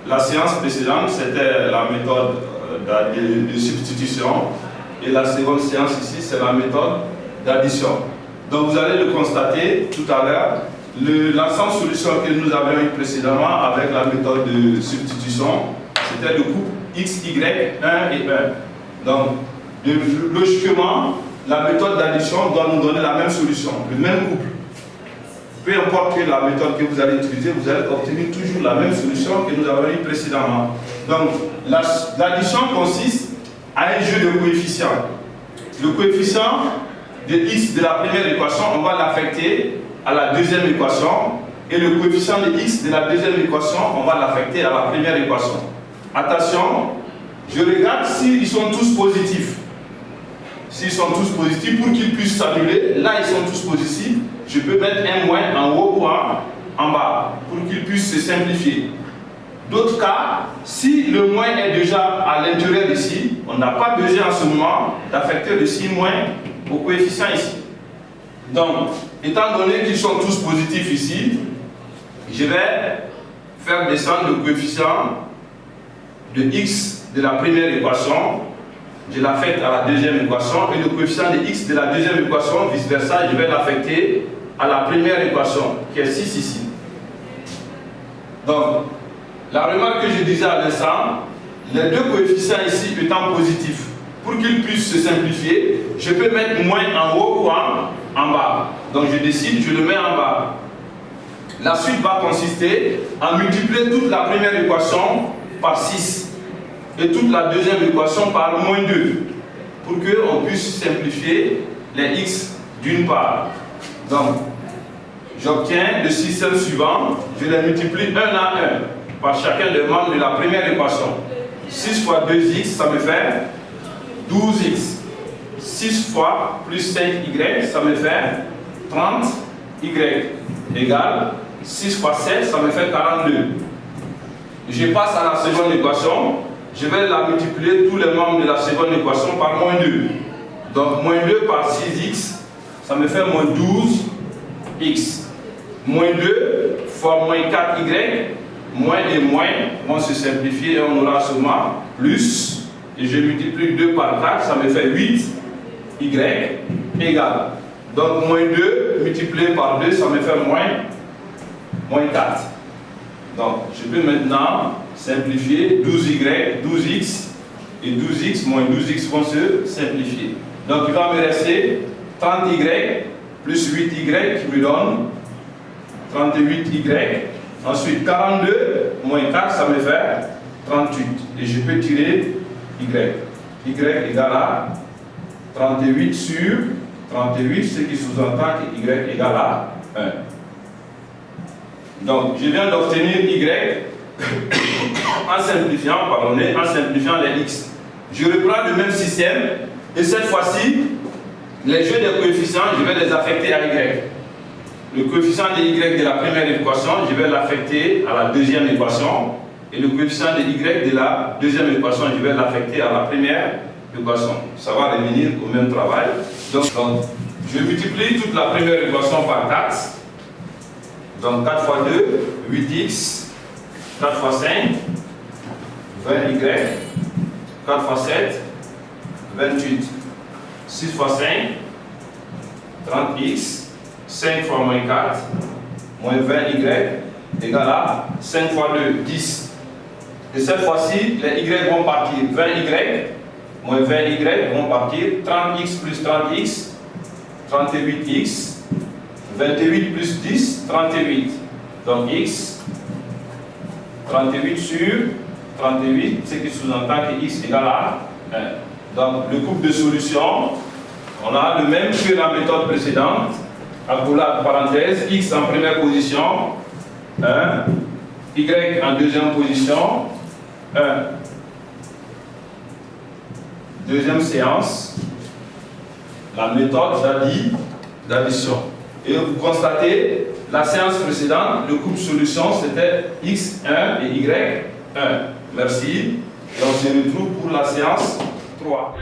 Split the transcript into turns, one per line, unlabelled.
la séance précédente, c'était la méthode de substitution. Et la seconde séance ici, c'est la méthode d'addition. Donc vous allez le constater tout à l'heure, l'ensemble solution que nous avions eu précédemment avec la méthode de substitution, c'était le couple x, y, 1 et 1. Donc logiquement, la méthode d'addition doit nous donner la même solution, le même couple. Peu importe la méthode que vous allez utiliser, vous allez obtenir toujours la même solution que nous avons eu précédemment. Donc l'addition consiste à un jeu de coefficients. Le coefficient de x de la première équation, on va l'affecter à la deuxième équation, et le coefficient de x de la deuxième équation, on va l'affecter à la première équation. Attention, je regarde s'ils sont tous positifs. S'ils sont tous positifs, pour qu'ils puissent s'annuler, là ils sont tous positifs, je peux mettre un moins en haut ou en bas, pour qu'ils puissent se simplifier. D'autres cas, si le moins est déjà à l'intérieur d'ici, on n'a pas besoin en ce moment d'affecter le signe moins au coefficient ici. Donc, étant donné qu'ils sont tous positifs ici, je vais faire descendre le coefficient de x de la première équation, je l'affecte à la deuxième équation, et le coefficient de x de la deuxième équation, vice versa, je vais l'affecter à la première équation, qui est 6 ici. Donc, la remarque que je disais à l'instant, les deux coefficients ici étant positifs, pour qu'ils puissent se simplifier, je peux mettre moins en haut ou en bas. Donc je décide, je le mets en bas. La suite va consister à multiplier toute la première équation par 6 et toute la deuxième équation par moins 2 pour qu'on puisse simplifier les x d'une part. Donc, j'obtiens le système suivant, je les multiplie 1 à 1 par chacun des membres de la première équation. 6 fois 2x, ça me fait 12x. 6 fois plus 5y, ça me fait 30y, égale 6 fois 7, ça me fait 42. Je passe à la seconde équation, je vais la multiplier tous les membres de la seconde équation par moins 2. Donc moins 2 par 6x, ça me fait moins 12x. Moins 2 fois moins 4y, moins et moins vont se simplifier et on aura seulement plus. Et je multiplie 2 par 4, ça me fait 8y égale. Donc moins 2 multiplié par 2, ça me fait moins 4. Donc je peux maintenant simplifier 12y, 12x et 12x moins 12x vont se simplifier. Donc il va me rester 30y plus 8y qui me donne 38y. Ensuite 42 moins 4, ça me fait 38. Et je peux tirer y. Y égale à 38 sur 38, ce qui sous-entend que y égale à 1. Donc je viens d'obtenir y en simplifiant les x. Je reprends le même système et cette fois-ci, les jeux des coefficients, je vais les affecter à y. Le coefficient de y de la première équation, je vais l'affecter à la deuxième équation. Et le coefficient de y de la deuxième équation, je vais l'affecter à la première équation. Ça va revenir au même travail. Donc, je multiplie toute la première équation par 4. Donc 4 fois 2, 8x. 4 fois 5, 20y. 4 fois 7, 28. 6 fois 5, 30x. 5 fois moins 4, moins 20y, égale à 5 fois 2, 10. Et cette fois-ci, les y vont partir. 20y, moins 20y vont partir. 30x plus 30x, 38x. 28 plus 10, 38. Donc x, 38 sur 38, ce qui sous-entend que x égale à 1. Donc le couple de solutions, on a le même que la méthode précédente. Accolade parenthèse, x en première position, 1, y en deuxième position, 1. Deuxième séance, la méthode d'addition. Et vous constatez, la séance précédente, le couple solution, c'était x1 et y1. Merci. Et on se retrouve pour la séance 3.